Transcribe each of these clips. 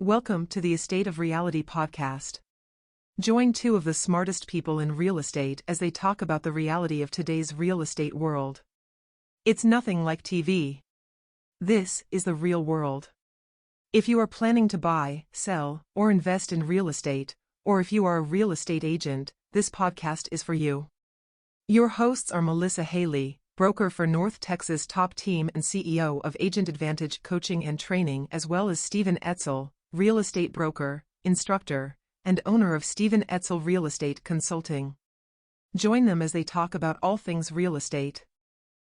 Welcome to the Estate of Reality podcast. Join two of the smartest people in real estate as they talk about the reality of today's real estate world. It's nothing like TV. This is the real world. If you are planning to buy, sell, or invest in real estate, or if you are a real estate agent, this podcast is for you. Your hosts are Melissa Haley, broker for North Texas Top Team and CEO of Agent Advantage Coaching and Training, as well as Stephen Etzel, real estate broker, instructor, and owner of Stephen Etzel Real Estate Consulting. Join them as they talk about all things real estate.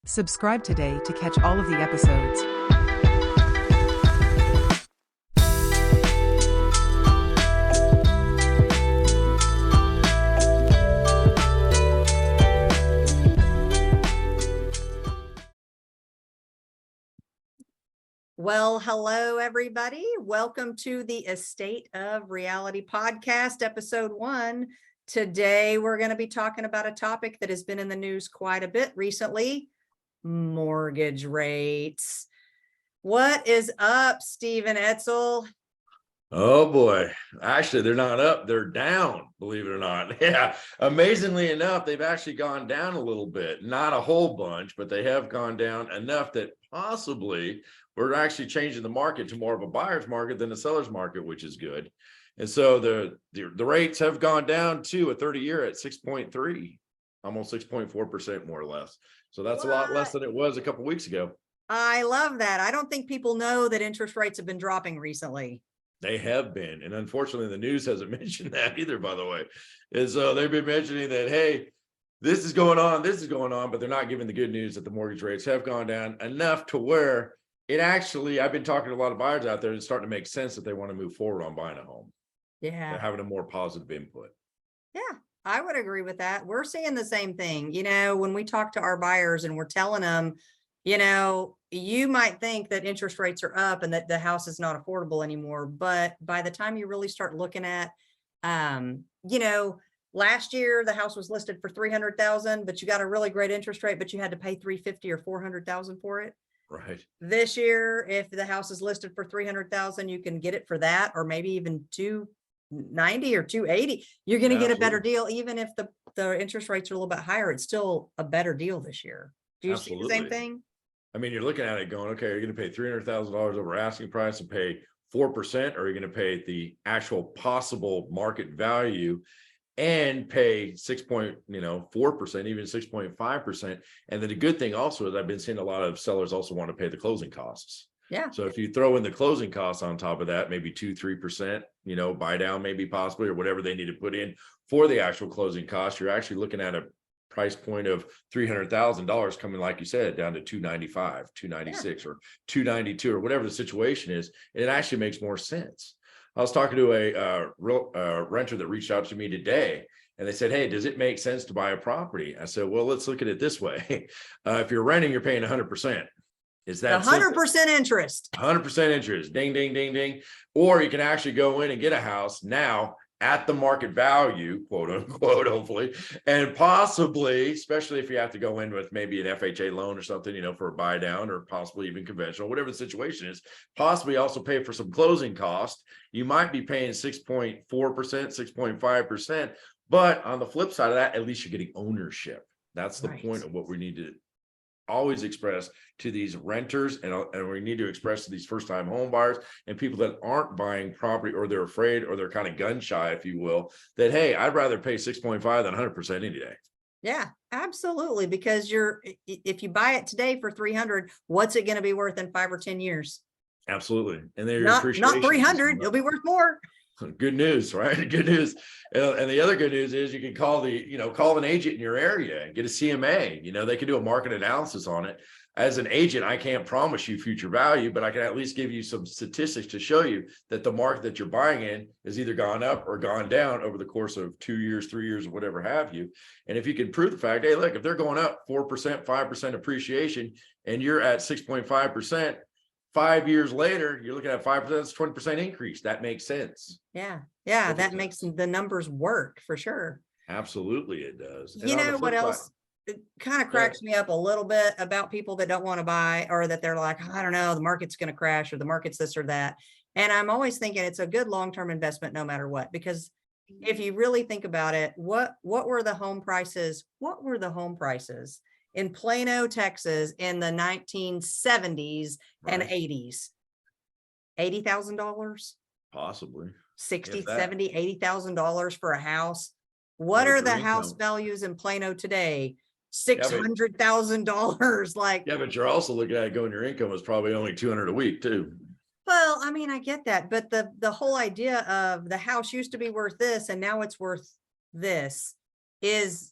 Subscribe today to catch all of the episodes. Well, hello, everybody. Welcome to the Estate of Reality podcast, episode 1. Today, we're going to be talking about a topic that has been in the news quite a bit recently, mortgage rates. What is up, Stephen Etzel? Oh boy. Actually, they're not up, they're down, believe it or not. Yeah. Amazingly enough, they've actually gone down a little bit. Not a whole bunch, but they have gone down enough that possibly we're actually changing the market to more of a buyer's market than a seller's market, which is good. And so the rates have gone down to a 30-year at 6.3, almost 6.4% more or less. So that's a lot less than it was a couple of weeks ago. I love that. I don't think people know that interest rates have been dropping recently. They have been. And unfortunately, the news hasn't mentioned that either, by the way. And so they've been mentioning that, hey, this is going on, but they're not giving the good news that the mortgage rates have gone down enough to where it actually, I've been talking to a lot of buyers out there, and it's starting to make sense that they want to move forward on buying a home. Yeah. They're having a more positive input. Yeah, I would agree with that. We're seeing the same thing. When we talk to our buyers and we're telling them, you might think that interest rates are up and that the house is not affordable anymore. But by the time you really start looking at, last year the house was listed for $300,000, but you got a really great interest rate, but you had to pay $350,000 or $400,000 for it. Right. This year, if the house is listed for $300,000, you can get it for that, or maybe even $290,000 or $280,000. You're going to get a better deal, even if the interest rates are a little bit higher. It's still a better deal this year. Do you see the same thing? I mean, you're looking at it going, okay, you're going to pay $300,000 over asking price and pay 4%, or you're going to pay the actual possible market value and pay 6.4%, even 6.5%. And then the good thing also is I've been seeing a lot of sellers also want to pay the closing costs. Yeah. So if you throw in the closing costs on top of that, maybe 2-3%, buy down maybe possibly, or whatever they need to put in for the actual closing cost, you're actually looking at a price point of $300,000 coming, like you said, down to $295, $296, or $292, or whatever the situation is. And it actually makes more sense. I was talking to a renter that reached out to me today, and they said, hey, does it make sense to buy a property? I said, well, let's look at it this way. If you're renting, you're paying 100%. Is that 100% interest? 100% interest. Ding, ding, ding, ding. Or you can actually go in and get a house now at the market value, quote unquote, hopefully, and possibly, especially if you have to go in with maybe an FHA loan or something, for a buy down, or possibly even conventional, whatever the situation is, possibly also pay for some closing costs. You might be paying 6.4%, 6.5%, but on the flip side of that, at least you're getting ownership. That's the point of what we need to always express to these renters, and we need to express to these first-time home buyers and people that aren't buying property, or they're afraid, or they're kind of gun shy, if you will, that, hey, I'd rather pay 6.5 than 100% any day. Yeah, absolutely. Because if you buy it today for 300, what's it going to be worth in 5 or 10 years? Absolutely. And then not 300, it'll be worth more. Good news, right? Good news. And the other good news is you can call an agent in your area and get a CMA. They can do a market analysis on it. As an agent, I can't promise you future value, but I can at least give you some statistics to show you that the market that you're buying in has either gone up or gone down over the course of 2 years, 3 years, or whatever have you. And if you can prove the fact, hey, look, if they're going up 4%, 5% appreciation, and you're at 6.5%, 5 years later, you're looking at 5%, that's 20% increase. That makes sense. Yeah. That makes the numbers work for sure. Absolutely, it does. What else? It kind of cracks me up a little bit about people that don't want to buy, or that they're like, I don't know, the market's going to crash, or the market's this or that. And I'm always thinking it's a good long-term investment no matter what, because if you really think about it, what were the home prices? What were the home prices in Plano, Texas in the 1970s and Right. 80s? $80,000, Possibly. 60, If that. 70, $80,000 for a house. What With are your the house income. values in Plano today? Yeah, but $600,000. Like, yeah, but you're also looking at it going, your income was probably only 200 a week too. well, I mean, I get that, but the whole idea of the house used to be worth this and now it's worth this is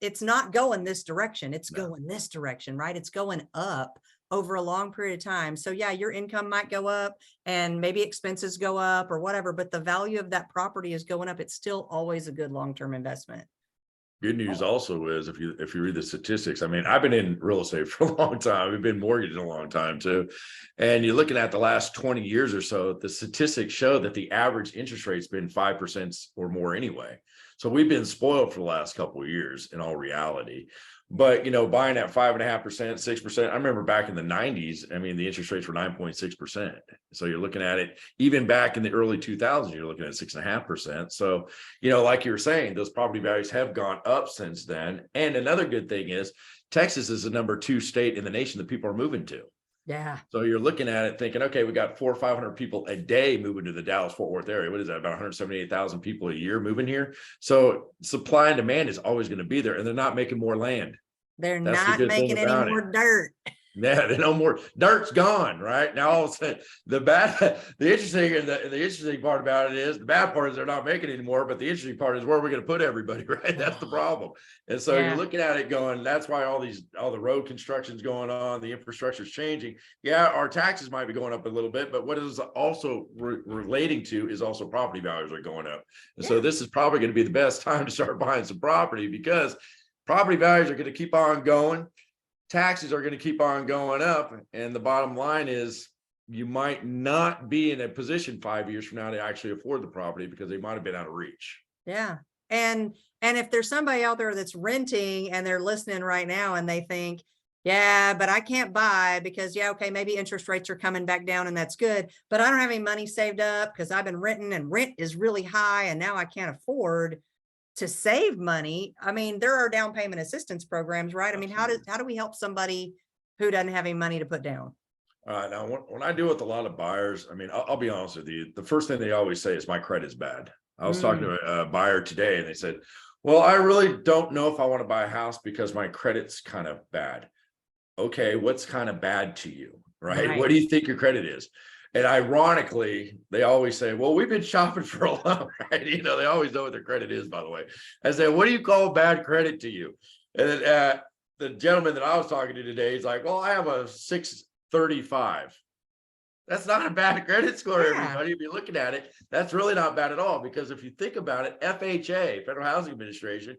it's not going this direction. It's No. going this direction, right? It's going up over a long period of time. So yeah, your income might go up and maybe expenses go up or whatever, but the value of that property is going up. It's still always a good long-term investment. Good news also is if you read the statistics, I mean, I've been in real estate for a long time. We've been mortgaged a long time too. And you're looking at the last 20 years or so, the statistics show that the average interest rate's been 5% or more anyway. So we've been spoiled for the last couple of years in all reality. But, buying at 5.5%, 6%, I remember back in the 90s, I mean, the interest rates were 9.6%. So you're looking at it, even back in the early 2000s, you're looking at 6.5%. So, like you were saying, those property values have gone up since then. And another good thing is Texas is the #2 state in the nation that people are moving to. Yeah. So you're looking at it thinking, okay, we got 400 or 500 people a day moving to the Dallas-Fort Worth area. What is that? About 178,000 people a year moving here. So supply and demand is always going to be there, and they're not making more land. They're That's the not good thing making any about it. more dirt. Yeah, they no more dirt's gone right now. All of a sudden, the interesting part about it is the bad part is they're not making anymore. But the interesting part is where are we going to put everybody, right? That's the problem. And so Yeah. you're looking at it going, that's why all the road construction's going on, the infrastructure's changing. Yeah, our taxes might be going up a little bit, but what is also relating to is also property values are going up. And so this is probably going to be the best time to start buying some property because property values are going to keep on going. Taxes are going to keep on going up. And the bottom line is you might not be in a position 5 years from now to actually afford the property because they might have been out of reach. Yeah. And if there's somebody out there that's renting and they're listening right now and they think, yeah, but I can't buy because, yeah, okay, maybe interest rates are coming back down and that's good, but I don't have any money saved up because I've been renting and rent is really high and now I can't afford to save money. I mean, there are down payment assistance programs, right? I mean, how do we help somebody who doesn't have any money to put down? Now, when I deal with a lot of buyers, I mean, I'll be honest with you. The first thing they always say is my credit's bad. I was talking to a buyer today and they said, well, I really don't know if I want to buy a house because my credit's kind of bad. Okay, what's kind of bad to you, right? What do you think your credit is? And ironically, they always say, well, we've been shopping for a long, right? They always know what their credit is, by the way. I say, what do you call bad credit to you? And then, the gentleman that I was talking to today, he's like, well, I have a 635. That's not a bad credit score, everybody. If you're looking at it, that's really not bad at all. Because if you think about it, FHA, Federal Housing Administration,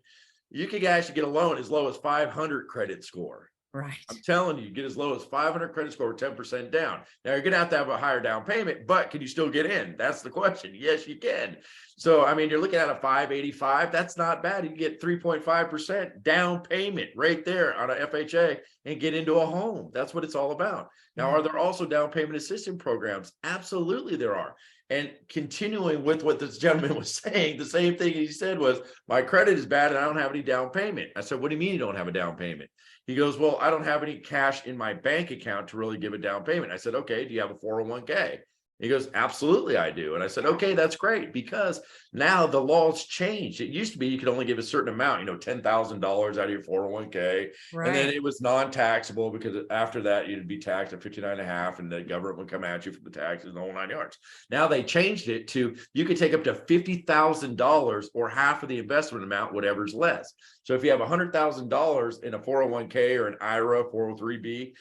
you can actually get a loan as low as 500 credit score. Right. I'm telling you, get as low as 500 credit score, 10% down. Now you're going to have a higher down payment, but can you still get in? That's the question. Yes, you can. So, I mean, you're looking at a 585. That's not bad. You can get 3.5% down payment right there on a FHA and get into a home. That's what it's all about. Now, are there also down payment assistance programs? Absolutely there are. And continuing with what this gentleman was saying, the same thing he said was, my credit is bad and I don't have any down payment. I said, what do you mean you don't have a down payment? He goes, well, I don't have any cash in my bank account to really give a down payment. I said, okay, do you have a 401k? He goes, absolutely, I do. And I said, okay, that's great, because now the law's changed. It used to be you could only give a certain amount, $10,000 out of your 401k. Right. And then it was non-taxable, because after that you'd be taxed at 59.5 and the government would come at you for the taxes and the whole 9 yards. Now they changed it to you could take up to $50,000 or half of the investment amount, whatever's less. So if you have $100,000 in a 401k or an IRA, 403b,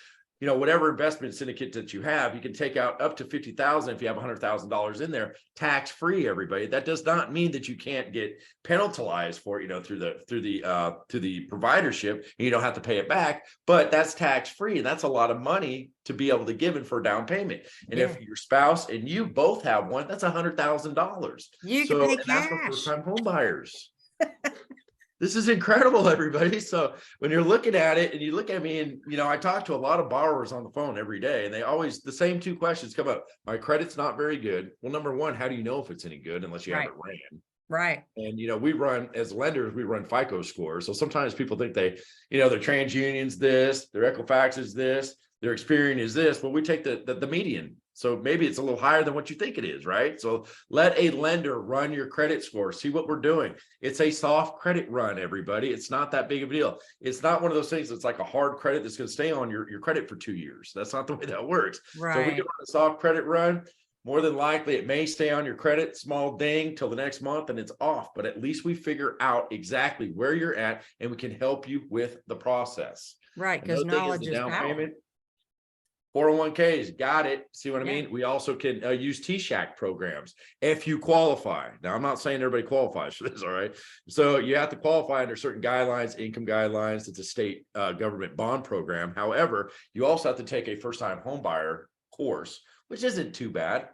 whatever investment syndicate that you have, you can take out up to $50,000 if you have $100,000 in there, tax free. Everybody, that does not mean that you can't get penalized for it, through the providership, and you don't have to pay it back. But that's tax free, and that's a lot of money to be able to give in for a down payment. And if your spouse and you both have one, that's $100,000. You can pay cash. That's for first-time home buyers. This is incredible, everybody. So when you're looking at it and you look at me and, I talk to a lot of borrowers on the phone every day, and they always, the same two questions come up. My credit's not very good. Well, number one, how do you know if it's any good unless you have it ran? Right. And, we run, as lenders, we run FICO scores. So sometimes people think their TransUnion's this, their Equifax is this, their Experian is this. Well, we take the median. So maybe it's a little higher than what you think it is, right? So let a lender run your credit score, see what we're doing. It's a soft credit run, everybody. It's not that big of a deal. It's not one of those things that's like a hard credit that's going to stay on your credit for 2 years. That's not the way that works. Right. So we can run a soft credit run. More than likely, it may stay on your credit, small ding, till the next month, and it's off. But at least we figure out exactly where you're at, and we can help you with the process. Right, because knowledge is down power. payment. 401ks, got it. See what I Yeah. mean? We also can use TSHAC programs if you qualify. Now, I'm not saying everybody qualifies for this, all right? So you have to qualify under certain guidelines, income guidelines. It's a state government bond program. However, you also have to take a first-time home buyer course, which isn't too bad.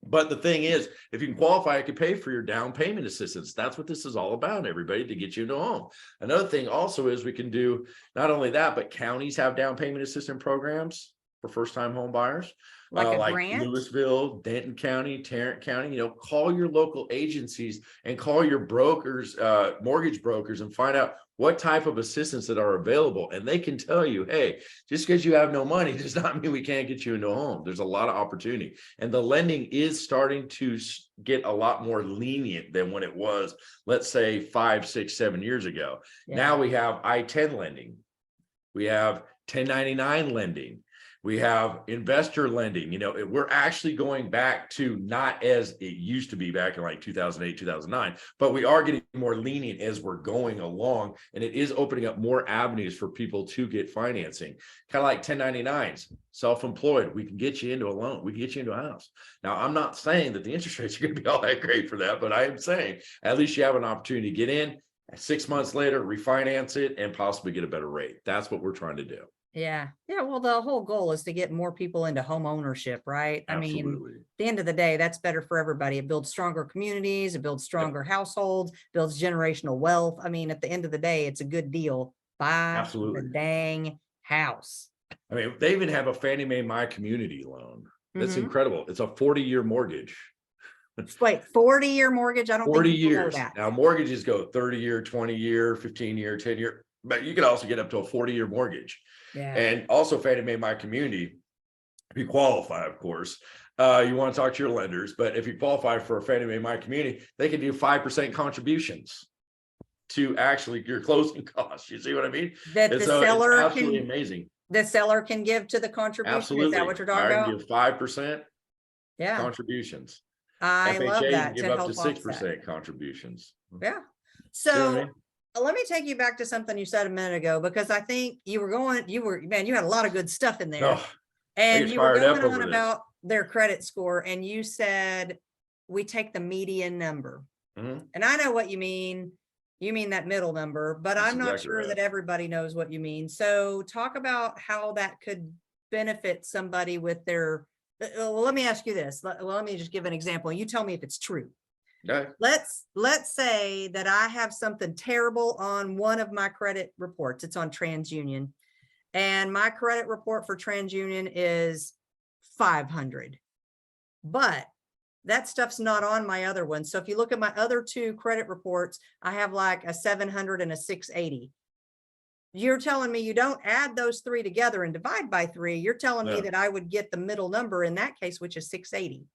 But the thing is, if you can qualify, it can pay for your down payment assistance. That's what this is all about, everybody, to get you into a home. Another thing also is we can do not only that, but counties have down payment assistance programs for first-time home buyers, Like a like grant? Louisville, Denton County, Tarrant County. Call your local agencies and call your brokers, mortgage brokers, and find out what type of assistance that are available. And they can tell you, hey, just because you have no money does not mean we can't get you into a home. There's a lot of opportunity, and the lending is starting to get a lot more lenient than when it was, let's say 5, 6, 7 years ago. Yeah. Now we have I-10 lending, we have 1099 lending. We have investor lending. We're actually going back to not as it used to be back in like 2008, 2009, but we are getting more lenient as we're going along, and it is opening up more avenues for people to get financing. Kind of like 1099s, self-employed. We can get you into a loan. We can get you into a house. Now, I'm not saying that the interest rates are going to be all that great for that, but I am saying at least you have an opportunity to get in 6 months later, refinance it, and possibly get a better rate. That's what we're trying to do. Yeah. Well, the whole goal is to get more people into home ownership, right? Absolutely. I mean, at the end of the day, that's better for everybody. It builds stronger communities, it builds stronger households, builds generational wealth. I mean, at the end of the day, it's a good deal. Buy Absolutely. the dang house. I mean, they even have a Fannie Mae My Community loan. That's Mhm. incredible. It's a 40-year mortgage. Wait, 40-year mortgage? I don't 40 think people know years. that. Now, mortgages go 30-year, 20-year, 15-year, 10-year, but you can also get up to a 40-year mortgage. Yeah. And also Fannie Mae My Community, if you qualify, of course, you want to talk to your lenders, but if you qualify for a Fannie Mae My Community, they can do 5% contributions to actually your closing costs. You see what I mean? That And the so it's seller absolutely can, amazing. the seller can give to the contribution. Absolutely. Is that what you're talking I can about? give 5% Yeah. contributions. I love FHA that can give to up help to offset. 6% contributions. Yeah. See what I So mean? let me take you back to something you said a minute ago, because I think you had a lot of good stuff in there. No, And get you were fired up going on over this. about their credit score, and you said we take the median number. Mhm. And I know what you mean. You mean that middle number, but That's I'm not exactly sure right. that everybody knows what you mean. So talk about how that could benefit somebody with their, well, let me ask you this. Let me just give an example. You tell me if it's true. Okay. Let's say that I have something terrible on one of my credit reports. It's on TransUnion, and my credit report for TransUnion is 500, but that stuff's not on my other one. So if you look at my other two credit reports, I have like a 700 and a 680. You're telling me you don't add those three together and divide by 3. You're telling me No. that I would get the middle number in that case, which is 680.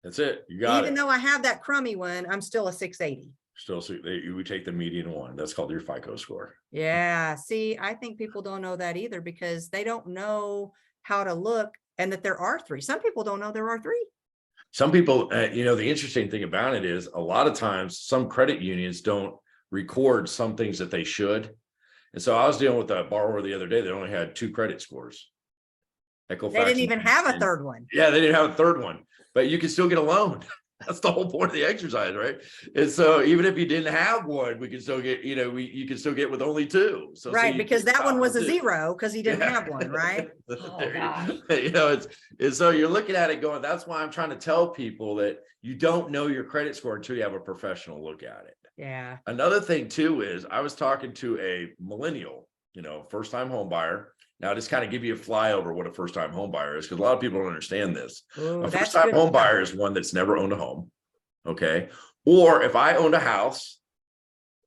That's it. You got Even it. though I have that crummy one, I'm still a 680. Still, we take the median one. That's called your FICO score. Yeah. See, I think people don't know that either, because they don't know how to look, and that there are 3. Some people don't know there are 3. Some people, the interesting thing about it is a lot of times some credit unions don't record some things that they should. And so I was dealing with a borrower the other day that only had 2 credit scores. Equifax They didn't even have a and- third one. Yeah, they didn't have a third one, but you can still get a loan. That's the whole point of the exercise, right? And so even if you didn't have one, we can still get, you can still get with only 2. So Right, you because pick that one was a two. 0 because he didn't Yeah. have one, right? Oh, There gosh. it's so you're looking at it going, that's why I'm trying to tell people that you don't know your credit score until you have a professional look at it. Yeah. Another thing too is I was talking to a millennial, first time home buyer. Now, just kind of give you a flyover what a first time home buyer is, because a lot of people don't understand this. Oh, A first that's time good home stuff. buyer is one that's never owned a home. Okay. Or if I owned a house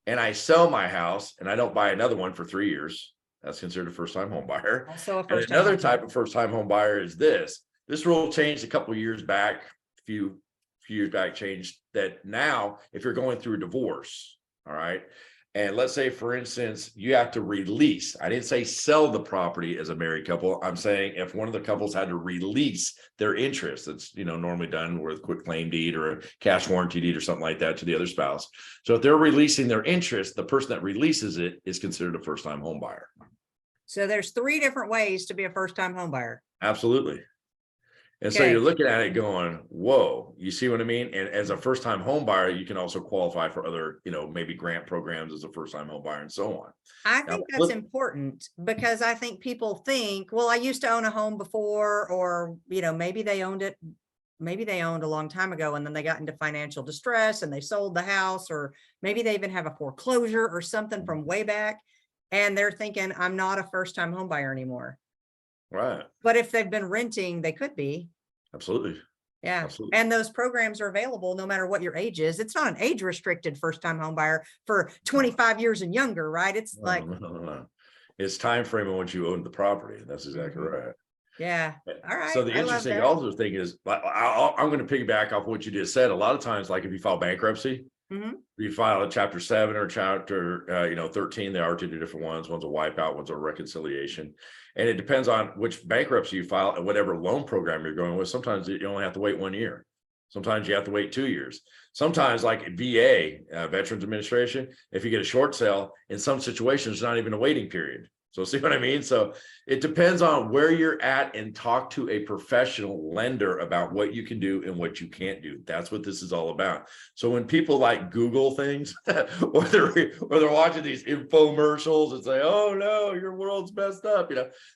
and I sell my house and I don't buy another one for 3 years, that's considered a first time home buyer. Also a And first another time. type of first time home buyer is this. This rule changed a couple of years back, few years back, changed that now if you're going through a divorce, all right, and let's say, for instance, you have to release. I didn't say sell the property as a married couple. I'm saying if one of the couples had to release their interest, that's normally done with a quick claim deed or a cash warranty deed or something like that to the other spouse. So if they're releasing their interest, the person that releases it is considered a first-time home buyer. So there's 3 different ways to be a first time home buyer. Absolutely. And so Okay. you're looking at it going, whoa, you see what I mean? And as a first-time home buyer, you can also qualify for other, maybe grant programs as a first-time home buyer and so on. I Now, think that's important because I think people think, well, I used to own a home before, or, maybe they owned it. Maybe they owned a long time ago and then they got into financial distress and they sold the house, or maybe they even have a foreclosure or something from way back. And they're thinking, I'm not a first time home buyer anymore. Right. But if they've been renting, they could be. Absolutely. Yeah. Absolutely. And those programs are available no matter what your age is. It's not an age restricted first time home buyer for 25 years and younger, right? It's No. It's time frame in which you own the property. That's exactly right. Yeah. All right. So the interesting also thing is, I'm going to piggyback off what you just said. A lot of times, like if you file bankruptcy, you file a chapter 7 or chapter 13. There are 2 different ones. One's a wipeout, one's a reconciliation, and it depends on which bankruptcy you file and whatever loan program you're going with. Sometimes you only have to wait 1 year. Sometimes you have to wait 2 years. Sometimes, like VA, Veterans Administration, if you get a short sale, in some situations, not even a waiting period. So see what I mean? So it depends on where you're at, and talk to a professional lender about what you can do and what you can't do. That's what this is all about. So when people like Google things or they're watching these infomercials and say, oh no, your world's messed up.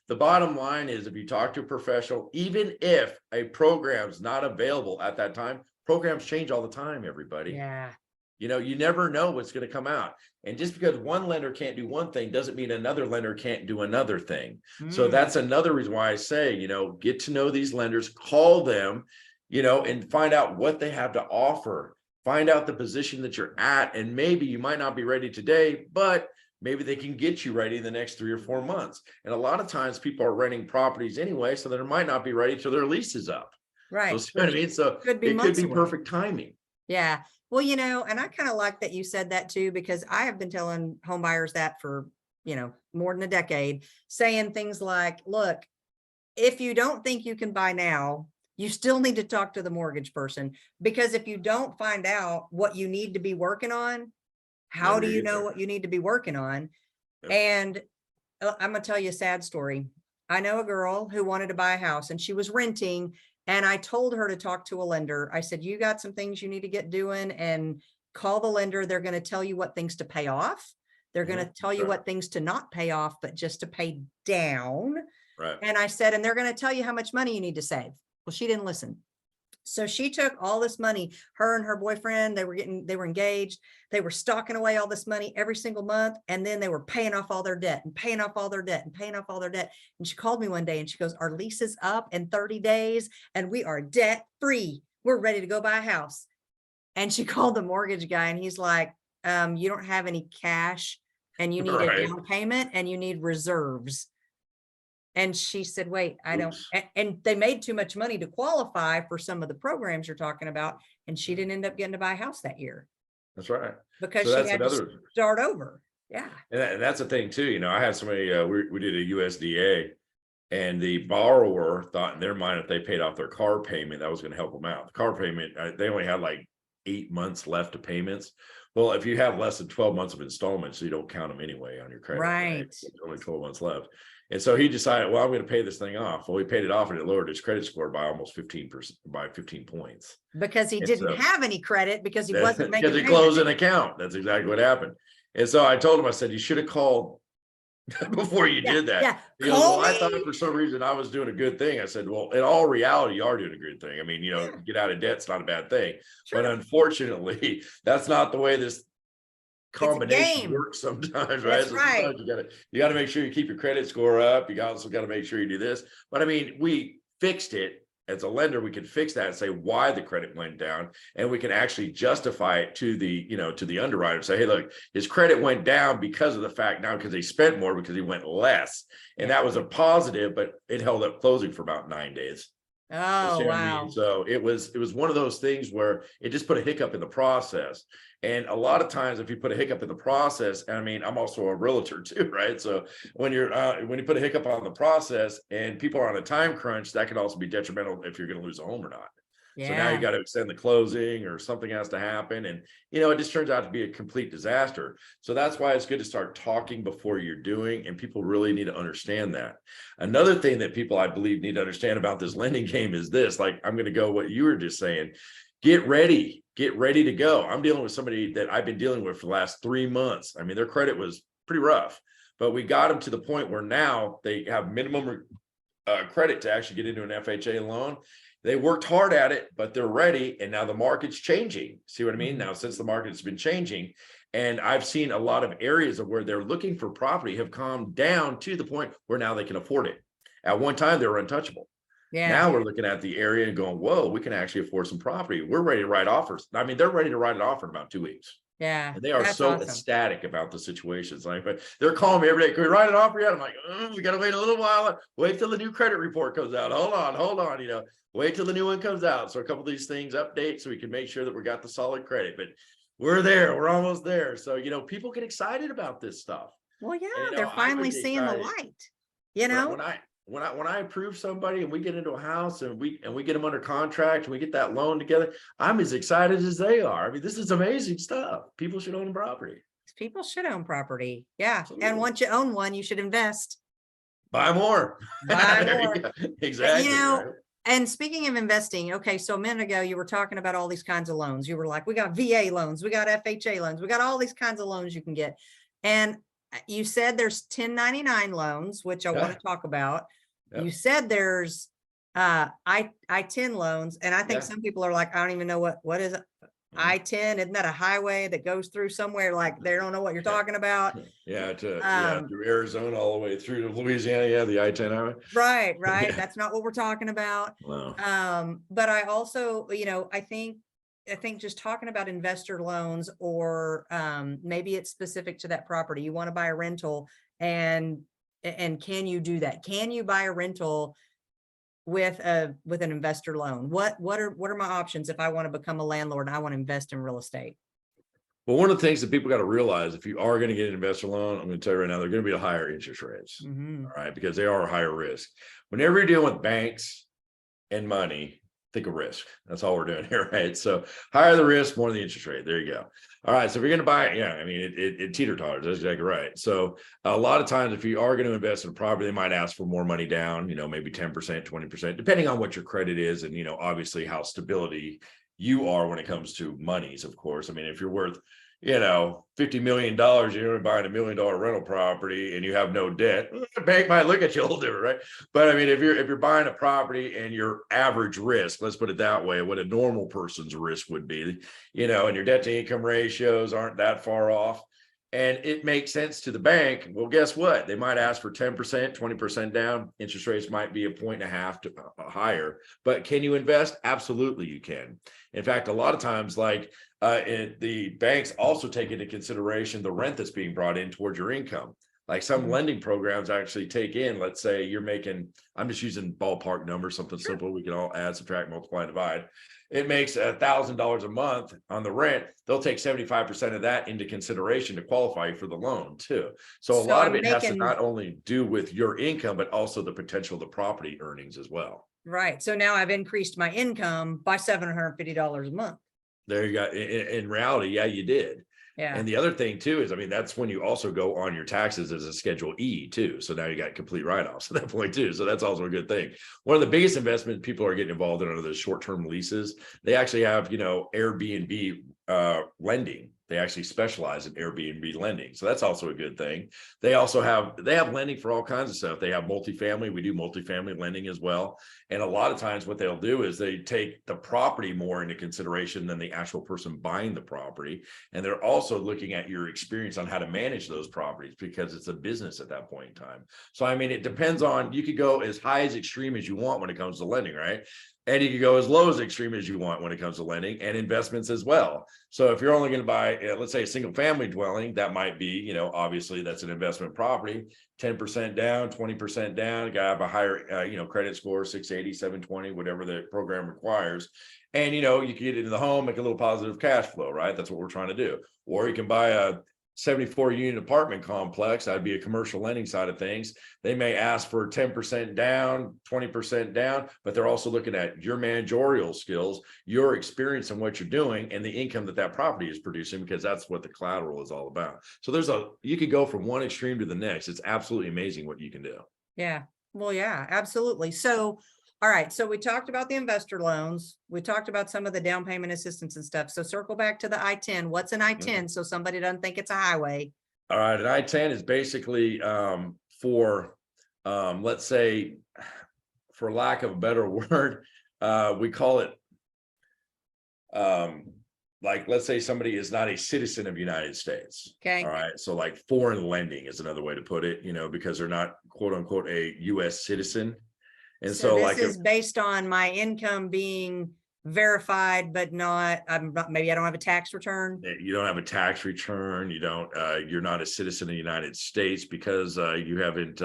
The bottom line is, if you talk to a professional, even if a program's not available at that time, programs change all the time, everybody. Yeah. You never know what's going to come out. And just because one lender can't do one thing doesn't mean another lender can't do another thing. So that's another reason why I say, get to know these lenders, call them, and find out what they have to offer. Find out the position that you're at. And maybe you might not be ready today, but maybe they can get you ready in the next 3 or 4 months. And a lot of times people are renting properties anyway, so they might not be ready till their lease is up. Right. So, see what I mean? So it could be perfect timing. Yeah. Well, and I kind of like that you said that too, because I have been telling home buyers that for, more than a decade, saying things like, look, if you don't think you can buy now, you still need to talk to the mortgage person, because if you don't find out what you need to be working on, how do you know what you need to be working on? Yep. And I'm going to tell you a sad story. I know a girl who wanted to buy a house and she was renting. And I told her to talk to a lender. I said, you got some things you need to get doing, and call the lender. They're going to tell you what things to pay off. They're going to tell you what things to not pay off, but just to pay down. Right. And I said, and they're going to tell you how much money you need to save. Well, she didn't listen. So she took all this money, her and her boyfriend, they were engaged. They were stocking away all this money every single month. And then they were paying off all their debt and paying off all their debt and paying off all their debt. And she called me one day and she goes, our lease is up in 30 days and we are debt free. We're ready to go buy a house. And she called the mortgage guy and he's like, you don't have any cash and you need a down payment and you need reserves. And she said, wait, I don't, and they made too much money to qualify for some of the programs you're talking about. And she didn't end up getting to buy a house that year. That's right. Because she had to start over. Yeah. And that's the thing too. I had somebody, we did a USDA, and the borrower thought in their mind, if they paid off their car payment, that was going to help them out. The car payment, they only had like 8 months left of payments. Well, if you have less than 12 months of installments, so you don't count them anyway on your credit. Right. Only 12 months left. And so he decided, well, I'm going to pay this thing off. Well, he paid it off and it lowered his credit score by almost 15%, by 15 points. Because he didn't have any credit, because he wasn't making. Because he closed an account. That's exactly what happened. And so I told him, I said, you should have called before you did that. Yeah. He goes, well, I thought for some reason I was doing a good thing. I said, well, in all reality, you are doing a good thing. I mean, get out of debt's not a bad thing. Sure. But unfortunately, that's not the way this combination game. works sometimes, right? That's So right. sometimes you gotta make sure you keep your credit score up. You also got to make sure you do this. But I mean, we fixed it as a lender. We could fix that and say why the credit went down, and we can actually justify it to the, to the underwriter. Say, hey, look, his credit went down because of the fact, now because he spent more, because he went less, and that was a positive, but it held up closing for about 9 days. Oh, What I mean? wow. So it was one of those things where it just put a hiccup in the process. And a lot of times, if you put a hiccup in the process, and I mean, I'm also a realtor too, right? So when you put a hiccup on the process and people are on a time crunch, that can also be detrimental if you're going to lose a home or not. So now you Yeah. got to extend the closing, or something has to happen. And, it just turns out to be a complete disaster. So that's why it's good to start talking before you're doing. And people really need to understand that. Another thing that people, I believe, need to understand about this lending game is this, like, I'm going to go what you were just saying, get ready to go. I'm dealing with somebody that I've been dealing with for the last 3 months. I mean, their credit was pretty rough, but we got them to the point where now they have minimum credit to actually get into an FHA loan. They worked hard at it, but they're ready. And now the market's changing. See what I mean? Now, since the market's been changing, and I've seen a lot of areas of where they're looking for property have calmed down to the point where now they can afford it. At one time, they were untouchable. Yeah. Now we're looking at the area and going, whoa, we can actually afford some property. We're ready to write offers. I mean, they're ready to write an offer in about 2 weeks. Yeah. And they are That's so awesome. ecstatic about the situations. Like, but they're calling me every day. Can we write an offer yet? I'm like, we got to wait a little while. Wait till the new credit report comes out. Hold on. Wait till the new one comes out. So a couple of these things update so we can make sure that we got the solid credit. But we're there. We're almost there. So, people get excited about this stuff. Well, yeah, And, they're I finally would get seeing the excited. light, When I approve somebody and we get into a house and we get them under contract and we get that loan together, I'm as excited as they are. I mean, this is amazing stuff. People should own property. People should own property. Yeah. Absolutely. And once you own one, you should invest. Buy more. Buy There more. you go. Exactly. Right? And speaking of investing, okay, so a minute ago, you were talking about all these kinds of loans. You were like, we got VA loans, we got FHA loans, we got all these kinds of loans you can get. And you said there's 1099 loans, which I want to talk about. Yep. You said there's I-10 loans. And I think Yeah. some people are like, I don't even know what is it? I-10, isn't that a highway that goes through somewhere? Like they don't know what you're talking about. Yeah, through Arizona all the way through to Louisiana. Yeah, the I-10 highway. Right. Yeah. That's not what we're talking about. Wow. But I also, I think just talking about investor loans, or maybe it's specific to that property. You want to buy a rental, and can you do that? Can you buy a rental with an investor loan? What are my options if I want to become a landlord and I want to invest in real estate? Well, one of the things that people got to realize, if you are going to get an investor loan, I'm going to tell you right now, they're going to be higher interest rates. All right, because they are higher risk. Whenever you're dealing with banks and money, think of risk. That's all we're doing here, right? So higher the risk, more the interest rate. There you go. All right. So if you're going to buy it, I mean, it teeter-totters. That's exactly right. So a lot of times, if you are going to invest in a property, they might ask for more money down, maybe 10%, 20%, depending on what your credit is. And, obviously how stability you are when it comes to monies, of course. I mean, if you're worth, $50 million, you're only buying $1 million rental property and you have no debt, the bank might look at you a little different, right? But I mean, if you're buying a property and your average risk, let's put it that way, what a normal person's risk would be, and your debt to income ratios aren't that far off, and it makes sense to the bank, well, guess what? They might ask for 10%, 20% down. Interest rates might be 1.5 to higher, but can you invest? Absolutely, you can. In fact, a lot of times, the banks also take into consideration the rent that's being brought in towards your income. Like some lending programs actually take in, let's say you're making, I'm just using ballpark numbers, something simple. We can all add, subtract, multiply, and divide. It makes $1,000 a month on the rent. They'll take 75% of that into consideration to qualify you for the loan too. So a lot of it has to not only do with your income, but also the potential of the property earnings as well. Right. So now I've increased my income by $750 a month. There you go. In reality, yeah, you did. Yeah. And the other thing too is, I mean, that's when you also go on your taxes as a Schedule E too. So now you got complete write-offs at that point too. So that's also a good thing. One of the biggest investments people are getting involved in are those short-term leases. They actually have, Airbnb lending. They actually specialize in Airbnb lending. So that's also a good thing. They have lending for all kinds of stuff. They have multifamily. We do multifamily lending as well. And a lot of times what they'll do is they take the property more into consideration than the actual person buying the property. And they're also looking at your experience on how to manage those properties, because it's a business at that point in time. So, I mean, it depends on, you could go as high as extreme as you want when it comes to lending, right? And you can go as low as extreme as you want when it comes to lending and investments as well. So if you're only going to buy, let's say, a single family dwelling, that might be, obviously that's an investment property, 10% down, 20% down, you got to have a higher, credit score, 680, 720, whatever the program requires. And, you can get into the home, make a little positive cash flow, right? That's what we're trying to do. Or you can buy a 74 unit apartment complex. That'd be a commercial lending side of things. They may ask for 10% down, 20% down, but they're also looking at your managerial skills, your experience and what you're doing, and the income that property is producing, because that's what the collateral is all about. So you could go from one extreme to the next. It's absolutely amazing what you can do. Yeah. Well, yeah, absolutely. So, all right. So we talked about the investor loans. We talked about some of the down payment assistance and stuff. So circle back to the I-10. What's an I-10? So somebody doesn't think it's a highway. All right. An I-10 is basically for, let's say, for lack of a better word, we call it, like, let's say somebody is not a citizen of the United States. Okay. All right. So like foreign lending is another way to put it, because they're not, quote unquote, a US citizen. And so this like, is based on my income being verified, but maybe I don't have a tax return. you don't have a tax return, you're not a citizen of the United States because you haven't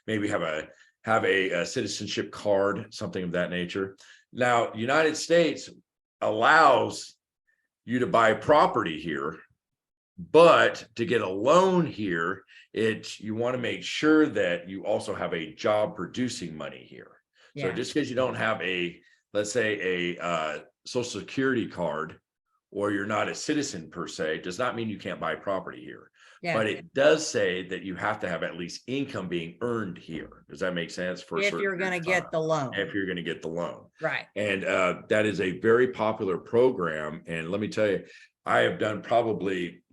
maybe have a citizenship card, something of that nature. Now, United States allows you to buy property here, but to get a loan here, you want to make sure that you also have a job producing money here. Yeah. So just because you don't have let's say a social security card, or you're not a citizen per se, does not mean you can't buy property here. Yeah. But it does say that you have to have at least income being earned here. Does that make sense? If you're going to get the loan. If you're going to get the loan. Right. And that is a very popular program. And let me tell you, I have done probably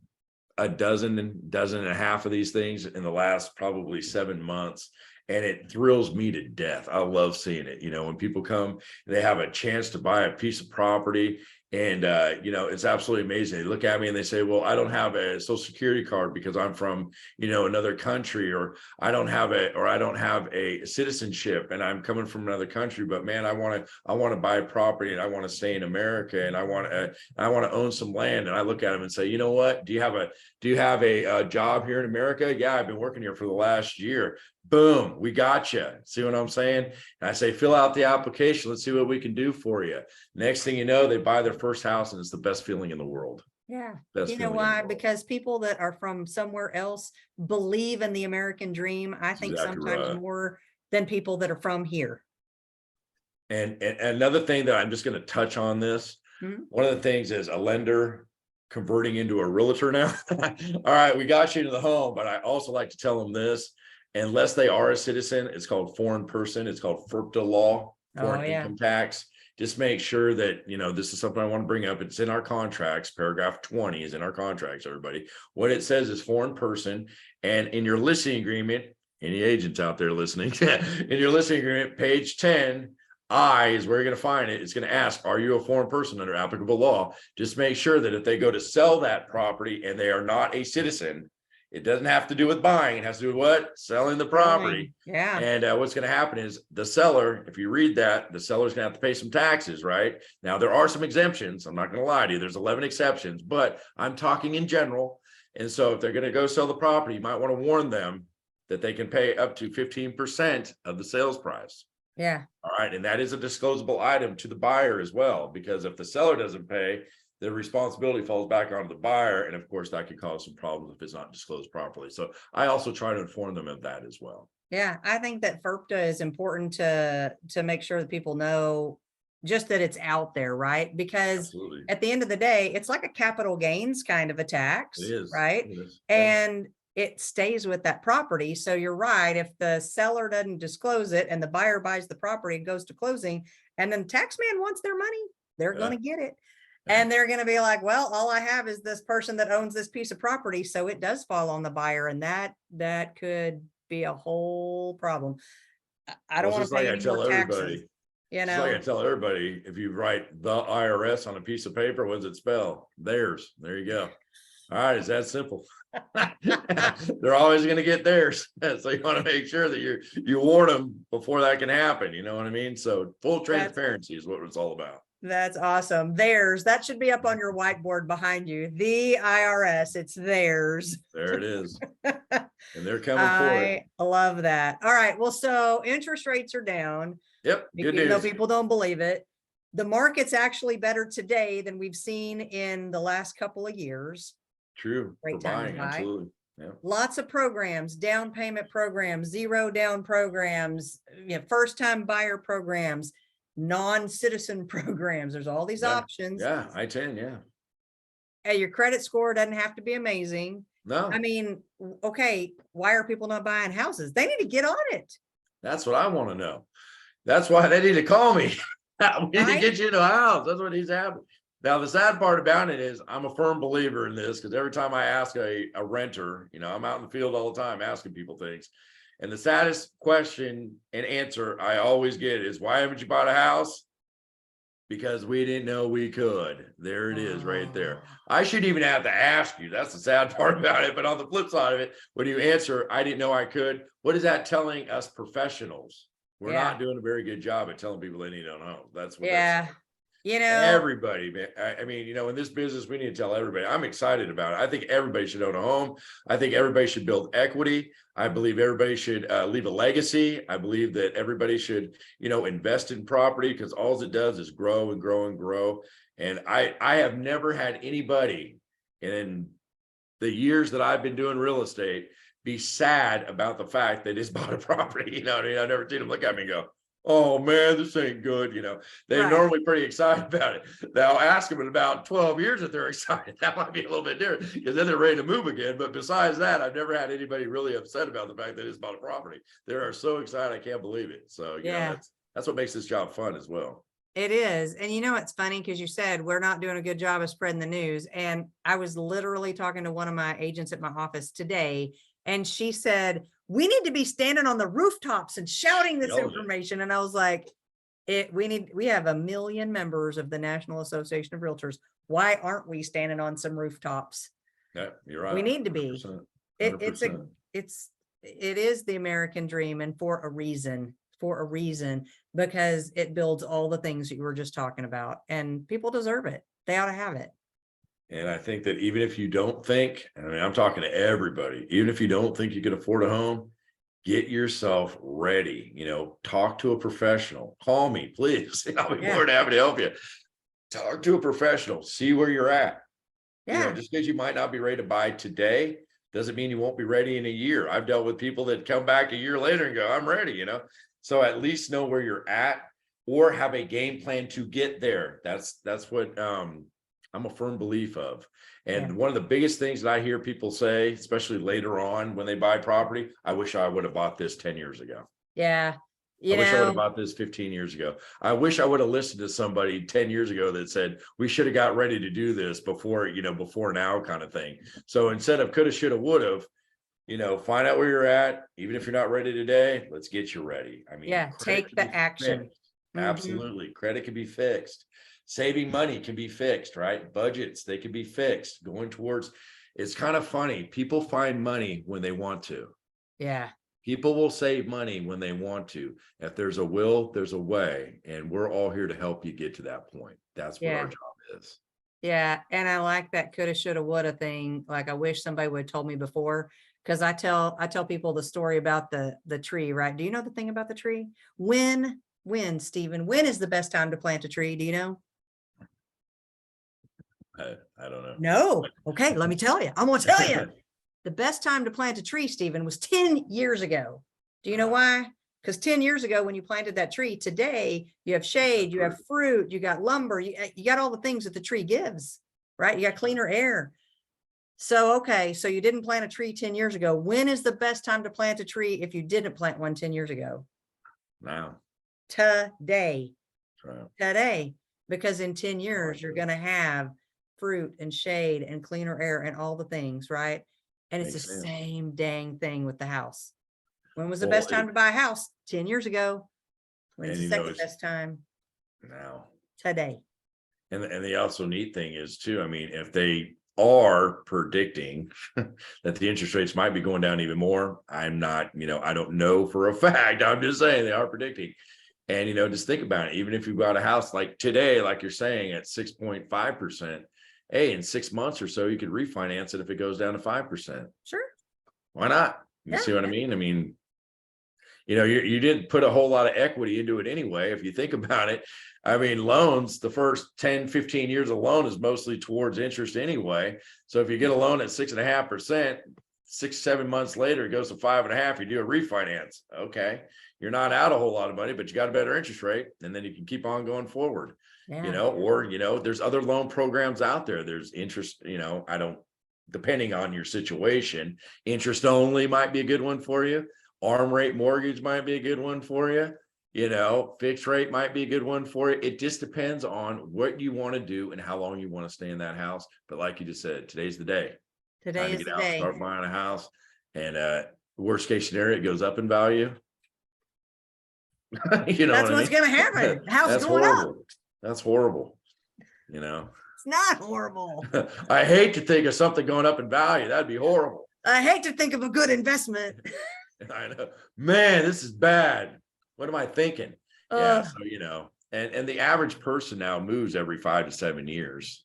a dozen and a half of these things in the last probably 7 months. And it thrills me to death. I love seeing it. When people come, they have a chance to buy a piece of property. And, it's absolutely amazing. They look at me and they say, well, I don't have a social security card because I'm from, another country, or I don't have a citizenship and I'm coming from another country, but man, I want to buy a property and I want to stay in America and I want to own some land. And I look at them and say, you know what, do you have a job here in America? Yeah, I've been working here for the last year. Boom, we got you. See what I'm saying? And I say, fill out the application. Let's see what we can do for you. Next thing you know, they buy their first house and it's the best feeling in the world. Yeah. You know why? Because people that are from somewhere else believe in the American dream, I think sometimes more than people that are from here. And another thing that I'm just going to touch on this. Mm-hmm. One of the things is a lender converting into a realtor now. All right, we got you into the home, but I also like to tell them this. Unless they are a citizen, it's called foreign person. It's called FIRPTA law, foreign income tax. Just make sure that, this is something I want to bring up. It's in our contracts. Paragraph 20 is in our contracts, everybody. What it says is foreign person. And in your listing agreement, any agents out there listening, in your listing agreement, page 10, I is where you're going to find it. It's going to ask, are you a foreign person under applicable law? Just make sure that if they go to sell that property and they are not a citizen, it doesn't have to do with buying. It has to do with what? Selling the property. Yeah. And what's going to happen is the seller, if you read that, the seller's going to have to pay some taxes, right? Now, there are some exemptions. I'm not going to lie to you. There's 11 exceptions, but I'm talking in general. And so if they're going to go sell the property, you might want to warn them that they can pay up to 15% of the sales price. Yeah. All right. And that is a disclosable item to the buyer as well, because if the seller doesn't pay, the responsibility falls back onto the buyer. And of course, that could cause some problems if it's not disclosed properly. So I also try to inform them of that as well. Yeah, I think that FIRPTA is important to make sure that people know just that it's out there, right? Because Absolutely. At the end of the day, it's like a capital gains kind of a tax, right? It is. And it stays with that property. So you're right. If the seller doesn't disclose it and the buyer buys the property and goes to closing, and then the tax man wants their money, they're going to get it. And they're going to be like, well, all I have is this person that owns this piece of property. So it does fall on the buyer. And that could be a whole problem. I don't Well, want to pay any more taxes. You Just like I know, tell everybody, if you write the IRS on a piece of paper, what does it spell? Theirs. There you go. All right, it's that simple. They're always going to get theirs. So you want to make sure that you warn them before that can happen. You know what I mean? So full transparency is what it's all about. that's awesome. Theirs. That should be up on your whiteboard behind you. The IRS. It's theirs. There it is. And they're coming for it. I love that. All right. Well, so interest rates are down. Yep. Good Even though news. people don't believe it. The market's actually better today than we've seen in the last couple of years. True. Great For time to buying. buy. Absolutely. Yeah. Lots of programs, down payment programs, zero down programs, first time buyer programs, non-citizen programs. There's all these options. Yeah. I-10. Yeah. And your credit score doesn't have to be amazing. No. I mean, okay, why are people not buying houses? They need to get on it. That's what I want to know. That's why they need to call me. We need to get you to a house. That's what needs to happen. Now, the sad part about it is I'm a firm believer in this because every time I ask a renter, I'm out in the field all the time asking people things. And the saddest question and answer I always get is, why haven't you bought a house? Because we didn't know we could. There it is right there. I shouldn't even have to ask you. That's the sad part about it. But on the flip side of it, when you answer, I didn't know I could, what is that telling us professionals? We're not doing a very good job at telling people they need to know. That's what that's everybody, man. I mean, in this business, we need to tell everybody. I'm excited about it. I think everybody should own a home. I think everybody should build equity. I believe everybody should leave a legacy. I believe that everybody should, invest in property because all it does is grow and grow and grow. And I have never had anybody in the years that I've been doing real estate be sad about the fact they just bought a property. I've never seen them look at me and go, oh man, this ain't good. They're normally pretty excited about it. Now ask them in about 12 years if they're excited. That might be a little bit different because then they're ready to move again. But besides that, I've never had anybody really upset about the fact they just bought a property. They are so excited. I can't believe it. So that's what makes this job fun as well. It is. And it's funny because you said we're not doing a good job of spreading the news. And I was literally talking to one of my agents at my office today, and she said, we need to be standing on the rooftops and shouting this information. And I was like, we have 1 million members of the National Association of Realtors. Why aren't we standing on some rooftops? Yeah, you're right. We need to be. 100%. It is the American dream, and for a reason, because it builds all the things that you were just talking about, and people deserve it. They ought to have it. And I think that even if you don't think, I'm talking to everybody, even if you don't think you can afford a home, get yourself ready, talk to a professional, call me, please. I'll be more than happy to help you. Talk to a professional, see where you're at. Just because you might not be ready to buy today, doesn't mean you won't be ready in a year. I've dealt with people that come back a year later and go, I'm ready, So at least know where you're at or have a game plan to get there. That's what, I'm a firm belief of. And one of the biggest things that I hear people say, especially later on when they buy property, I wish I would have bought this 10 years ago. Yeah. I wish I would have bought this 15 years ago. I wish I would have listened to somebody 10 years ago that said, we should have got ready to do this before, before now kind of thing. So instead of coulda, shoulda, would have, find out where you're at. Even if you're not ready today, let's get you ready. Take the action. Absolutely. Credit can be fixed. Saving money can be fixed, right? Budgets, they can be fixed. Going towards, it's kind of funny. People find money when they want to. Yeah. People will save money when they want to. If there's a will, there's a way. And we're all here to help you get to that point. That's what our job is. Yeah. And I like that coulda, shoulda, woulda thing. Like, I wish somebody would have told me before, because I tell people the story about the tree, right? Do you know the thing about the tree? When, Stephen, when is the best time to plant a tree? Do you know? I don't know. No. Okay. Let me tell you. I'm going to tell you. The best time to plant a tree, Stephen, was 10 years ago. Do you know why? Because 10 years ago, when you planted that tree, today you have shade, you have fruit, you got lumber, you got all the things that the tree gives, right? You got cleaner air. So, okay. So you didn't plant a tree 10 years ago. When is the best time to plant a tree if you didn't plant one 10 years ago? Now. Today. Right. Today. because in 10 years, you're going to have fruit and shade and cleaner air and all the things, right? And it's the Makes sense. same dang thing with the house. When was the Well, best time to buy a house? 10 years ago. When's And the you know, second it's best time? now. Today. And the also neat thing is too, I mean, if they are predicting that the interest rates might be going down even more, I'm not, I don't know for a fact. I'm just saying they are predicting. And just think about it. Even if you got a house like today, like you're saying, at 6.5%, hey, in 6 months or so, you could refinance it if it goes down to 5%. Sure. Why not? You Yeah, see what I yeah. mean? I mean, you didn't put a whole lot of equity into it anyway. If you think about it, I mean, loans, the first 10, 15 years of loan is mostly towards interest anyway. So if you get a loan at 6.5%, 6, 7 months later, it goes to 5.5%, you do a refinance. Okay. You're not out a whole lot of money, but you got a better interest rate, and then you can keep on going forward. Yeah. Or there's other loan programs out there. There's interest, depending on your situation, interest only might be a good one for you. Arm rate mortgage might be a good one for you. Fixed rate might be a good one for you. It just depends on what you want to do and how long you want to stay in that house. But like you just said, today's the day. Today is the day. Start buying a house. And worst case scenario, it goes up in value. That's what's going to happen. House That's going horrible. up. That's horrible. It's not horrible. I hate to think of something going up in value. That'd be horrible. I hate to think of a good investment. I know, man, this is bad. What am I thinking? Yeah. So, and the average person now moves every 5 to 7 years.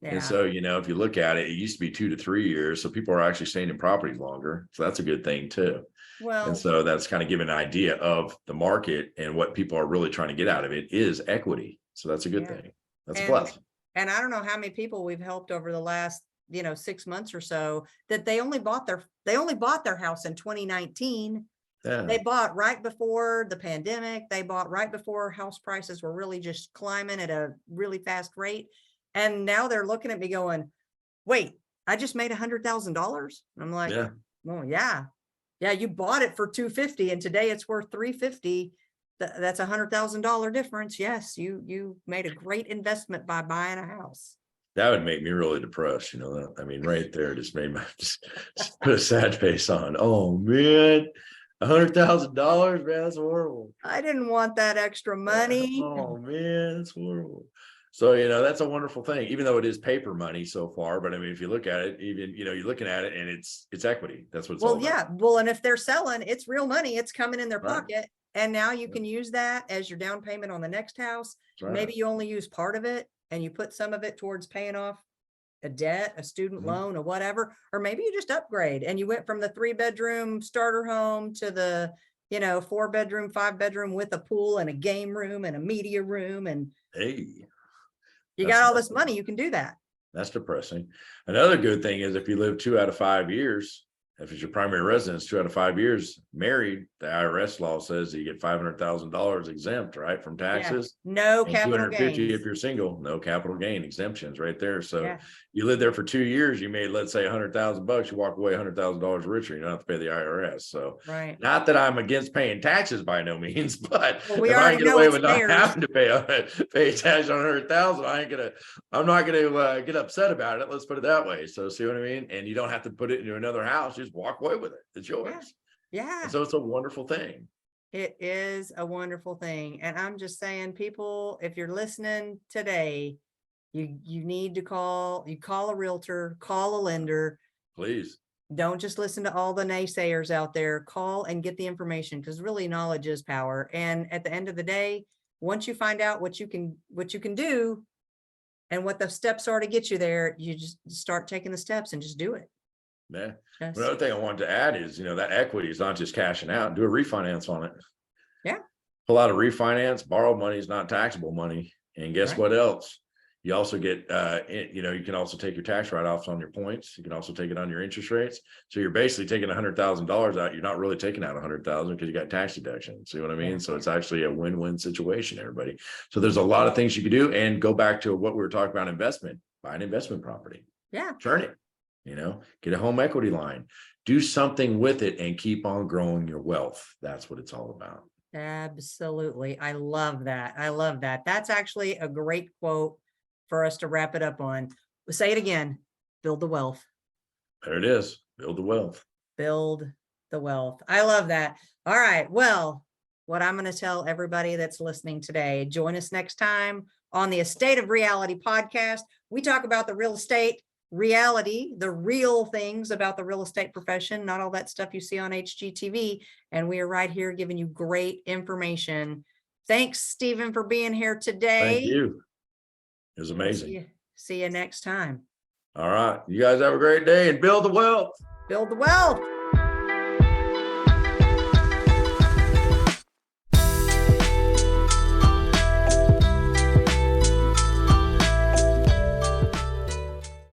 Yeah. And so, if you look at it, it used to be 2 to 3 years. So people are actually staying in properties longer. So that's a good thing too. Well, and so that's kind of giving an idea of the market, and what people are really trying to get out of it is equity. So that's a good thing. That's a plus. And I don't know how many people we've helped over the last, 6 months or so that they only bought their house in 2019. Yeah. They bought right before the pandemic. They bought right before house prices were really just climbing at a really fast rate. And now they're looking at me going, wait, I just made $100,000. I'm like, Yeah. well, yeah, you bought it for $250 and today it's worth $350. That's $100,000 difference. Yes, you made a great investment by buying a house. That would make me really depressed. I mean, right there just made my just put a sad face on. Oh man, $100,000, man, that's horrible. I didn't want that extra money. Oh man, that's horrible. So that's a wonderful thing, even though it is paper money so far. But I mean, if you look at it, even you're looking at it, and it's equity. That's what it's all about. Yeah. Well, and if they're selling, it's real money. It's coming in their Right. pocket, and now you can use that as your down payment on the next house. Right. Maybe you only use part of it, and you put some of it towards paying off a debt, a student loan, or whatever. Or maybe you just upgrade and you went from the 3-bedroom starter home to the 4-bedroom, 5-bedroom with a pool and a game room and a media room, and Hey. you got all this money, you can do that. That's depressing. Another good thing is if you live 2 out of 5 years, if it's your primary residence, 2 out of 5 years married, the IRS law says that you get $500,000 exempt, right, from taxes. No And capital 250 gains. if you're single, no capital gain exemptions right there. So Yeah. you live there for 2 years, you made, let's say, $100,000, you walk away $100,000 richer, you don't have to pay the IRS. So Right. not that I'm against paying taxes by no means, but Well, we if I already can get know away it's with not theirs. having to pay tax on 100,000, I'm not gonna get upset about it. Let's put it that way. So see what I mean? And you don't have to put it into another house, just walk away with it. It's yours. Yeah. And so it's a wonderful thing. It is a wonderful thing. And I'm just saying, people, if you're listening today, you need to call a realtor, call a lender. Please. Don't just listen to all the naysayers out there. Call and get the information, because really knowledge is power. And at the end of the day, once you find out what you can do and what the steps are to get you there, you just start taking the steps and just do it. Yeah. Just- Another thing I wanted to add is, that equity is not just cashing out. Do a refinance on it. Yeah. Pull out a refinance. Borrowed money is not taxable money. And guess Right. what else? You also get, you can also take your tax write-offs on your points. You can also take it on your interest rates. So you're basically taking $100,000 out. You're not really taking out 100,000 because you got tax deduction. See what I mean? Yeah. So it's actually a win-win situation, everybody. So there's a lot of things you can do, and go back to what we were talking about, investment. Buy an investment property. Yeah. Turn it. Get a home equity line, do something with it, and keep on growing your wealth. That's what it's all about. Absolutely. I love that. I love that. That's actually a great quote for us to wrap it up on. We'll say it again. Build the wealth. There it is. Build the wealth. Build the wealth. I love that. All right. Well, what I'm going to tell everybody that's listening today, join us next time on the Estate of Reality podcast. We talk about the real estate reality, the real things about the real estate profession, not all that stuff you see on HGTV. And we are right here giving you great information. Thanks, Stephen, for being here today. Thank you. It was amazing. See you next time. All right. You guys have a great day and build the wealth. Build the wealth.